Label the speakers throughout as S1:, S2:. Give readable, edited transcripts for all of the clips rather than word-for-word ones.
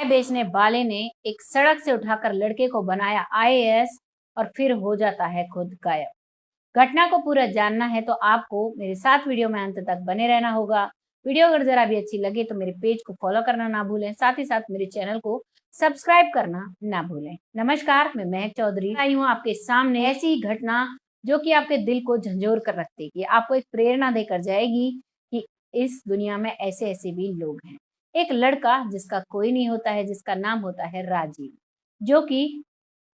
S1: बेचने वाले ने एक सड़क से उठाकर लड़के को बनाया आईएएस और फिर हो जाता है खुद गायब। घटना को पूरा जानना है तो आपको मेरे साथ वीडियो में अंत तक बने रहना होगा। वीडियो अगर जरा भी अच्छी लगे तो मेरे पेज को फॉलो करना ना भूलें, साथ ही साथ मेरे चैनल को सब्सक्राइब करना ना भूलें। नमस्कार, मैं महक चौधरी आई हूँ आपके सामने ऐसी ही घटना जो कि आपके दिल को झंझोर कर रख देगी, आपको एक प्रेरणा देकर जाएगी कि इस दुनिया में ऐसे ऐसे भी लोग हैं। एक लड़का जिसका कोई नहीं होता है, जिसका नाम होता है राजीव, जो कि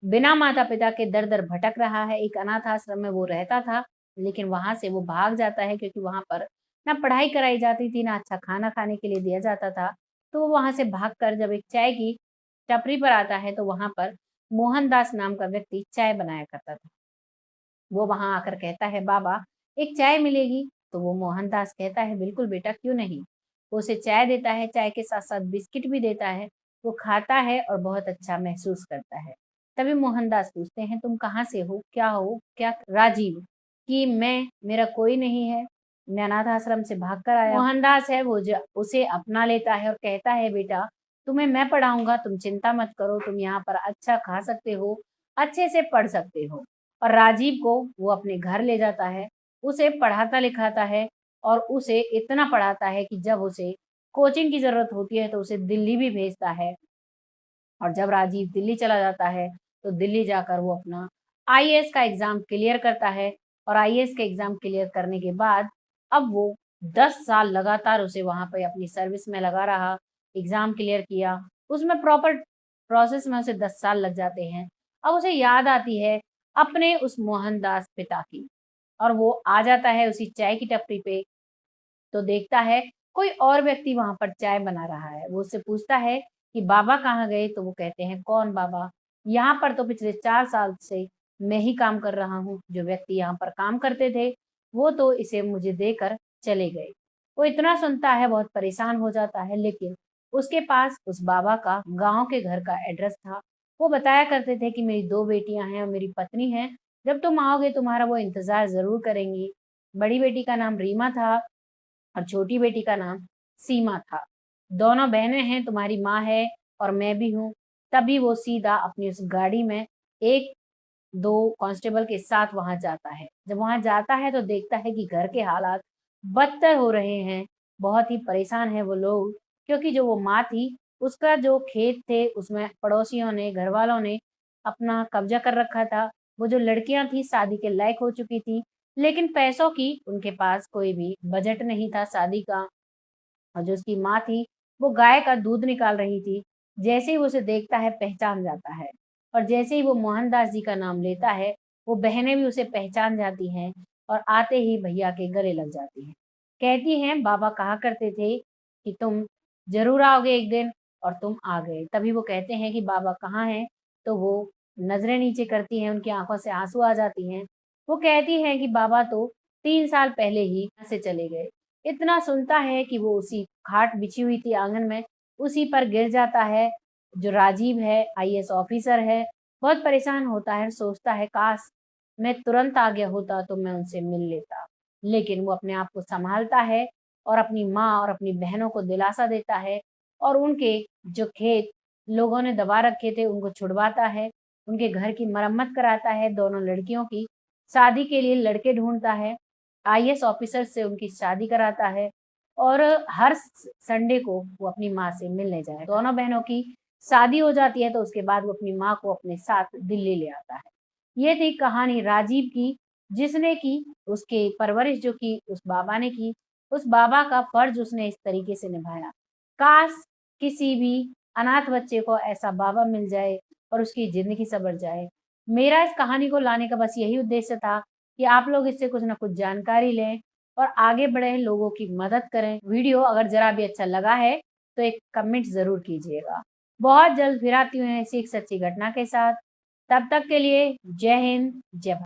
S1: बिना माता पिता के दर दर भटक रहा है। एक अनाथ आश्रम में वो रहता था, लेकिन वहां से वो भाग जाता है क्योंकि वहां पर ना पढ़ाई कराई जाती थी, ना अच्छा खाना खाने के लिए दिया जाता था। तो वो वहां से भागकर जब एक चाय की टपरी पर आता है तो वहां पर मोहनदास नाम का व्यक्ति चाय बनाया करता था। वो वहां आकर कहता है, बाबा एक चाय मिलेगी? तो वो मोहनदास कहता है, बिल्कुल बेटा, क्यों नहीं। वो उसे चाय देता है, चाय के साथ साथ बिस्किट भी देता है। वो खाता है और बहुत अच्छा महसूस करता है। तभी मोहनदास पूछते हैं, तुम कहाँ से हो, क्या हो? क्या? राजीव कि मैं, मेरा कोई नहीं है, मैं अनाथ आश्रम से भाग कर आया। मोहनदास है वो जो उसे अपना लेता है और कहता है, बेटा तुम्हें मैं पढ़ाऊंगा, तुम चिंता मत करो, तुम यहाँ पर अच्छा खा सकते हो, अच्छे से पढ़ सकते हो। और राजीव को वो अपने घर ले जाता है, उसे पढ़ाता लिखाता है और उसे इतना पढ़ाता है कि जब उसे कोचिंग की जरूरत होती है तो उसे दिल्ली भी भेजता है। और जब राजीव दिल्ली चला जाता है तो दिल्ली जाकर वो अपना आईएएस का एग्जाम क्लियर करता है। और आईएएस का एग्जाम क्लियर करने के बाद अब वो 10 साल लगातार उसे वहां पे अपनी सर्विस में लगा रहा, एग्जाम क्लियर किया, उसमें प्रॉपर प्रोसेस में उसे 10 साल लग जाते हैं। अब उसे याद आती है अपने उस मोहनदास पिता की, और वो आ जाता है उसी चाय की टपरी पे। तो देखता है कोई और व्यक्ति वहां पर चाय बना रहा है। वो उससे पूछता है कि बाबा कहाँ गए? तो वो कहते हैं, कौन बाबा? यहाँ पर तो पिछले 4 साल से मैं ही काम कर रहा हूँ। जो व्यक्ति यहाँ पर काम करते थे वो तो इसे मुझे देकर चले गए। वो इतना सुनता है, बहुत परेशान हो जाता है, लेकिन उसके पास उस बाबा का गांव के घर का एड्रेस था। वो बताया करते थे कि मेरी 2 बेटियां हैं और मेरी पत्नी है, जब तुम आओगे तुम्हारा वो इंतजार जरूर करेंगी। बड़ी बेटी का नाम रीमा था और छोटी बेटी का नाम सीमा था। दोनों बहनें हैं, तुम्हारी माँ है और मैं भी हूँ। तभी वो सीधा अपनी उस गाड़ी में एक दो कांस्टेबल के साथ वहां जाता है। जब वहां जाता है तो देखता है कि घर के हालात बदतर हो रहे हैं। बहुत ही परेशान है वो लोग, क्योंकि जो वो माँ थी उसका जो खेत थे उसमें पड़ोसियों ने, घर वालों ने अपना कब्जा कर रखा था। वो जो लड़कियां थी शादी के लायक हो चुकी थी, लेकिन पैसों की उनके पास कोई भी बजट नहीं था शादी का। और जो उसकी माँ थी वो गाय का दूध निकाल रही थी। जैसे ही वो उसे देखता है पहचान जाता है, और जैसे ही वो मोहनदास जी का नाम लेता है वो बहनें भी उसे पहचान जाती हैं और आते ही भैया के गले लग जाती हैं। कहती हैं, बाबा कहा करते थे कि तुम जरूर आओगे एक दिन, और तुम आ गए। तभी वो कहते हैं कि बाबा कहाँ हैं? तो वो नजरें नीचे करती हैं, उनकी आंखों से आंसू आ जाती हैं। वो कहती हैं कि बाबा तो 3 साल पहले ही यहाँ से चले गए। इतना सुनता है कि वो उसी खाट बिछी हुई थी आंगन में, उसी पर गिर जाता है। जो राजीव है, आईएएस ऑफिसर है, बहुत परेशान होता है, सोचता है काश मैं तुरंत आ गया होता तो मैं उनसे मिल लेता। लेकिन वो अपने आप को संभालता है और अपनी माँ और अपनी बहनों को दिलासा देता है, और उनके जो खेत लोगों ने दबा रखे थे उनको छुड़वाता है, उनके घर की मरम्मत कराता है, दोनों लड़कियों की शादी के लिए लड़के ढूंढता है, आईएएस ऑफिसर से उनकी शादी कराता है। और हर संडे को वो अपनी माँ से मिलने जाए। दोनों बहनों की शादी हो जाती है तो उसके बाद वो अपनी माँ को अपने साथ दिल्ली ले आता है। ये थी कहानी राजीव की, जिसने की उसके परवरिश जो की उस बाबा ने की, उस बाबा का फर्ज उसने इस तरीके से निभाया। काश किसी भी अनाथ बच्चे को ऐसा बाबा मिल जाए और उसकी जिंदगी संवर जाए। मेरा इस कहानी को लाने का बस यही उद्देश्य था कि आप लोग इससे कुछ ना कुछ जानकारी लें और आगे बढ़े, लोगों की मदद करें। वीडियो अगर जरा भी अच्छा लगा है तो एक कमेंट जरूर कीजिएगा। बहुत जल्द फिर आती हूँ ऐसी एक सच्ची घटना के साथ। तब तक के लिए जय हिंद, जय भारत।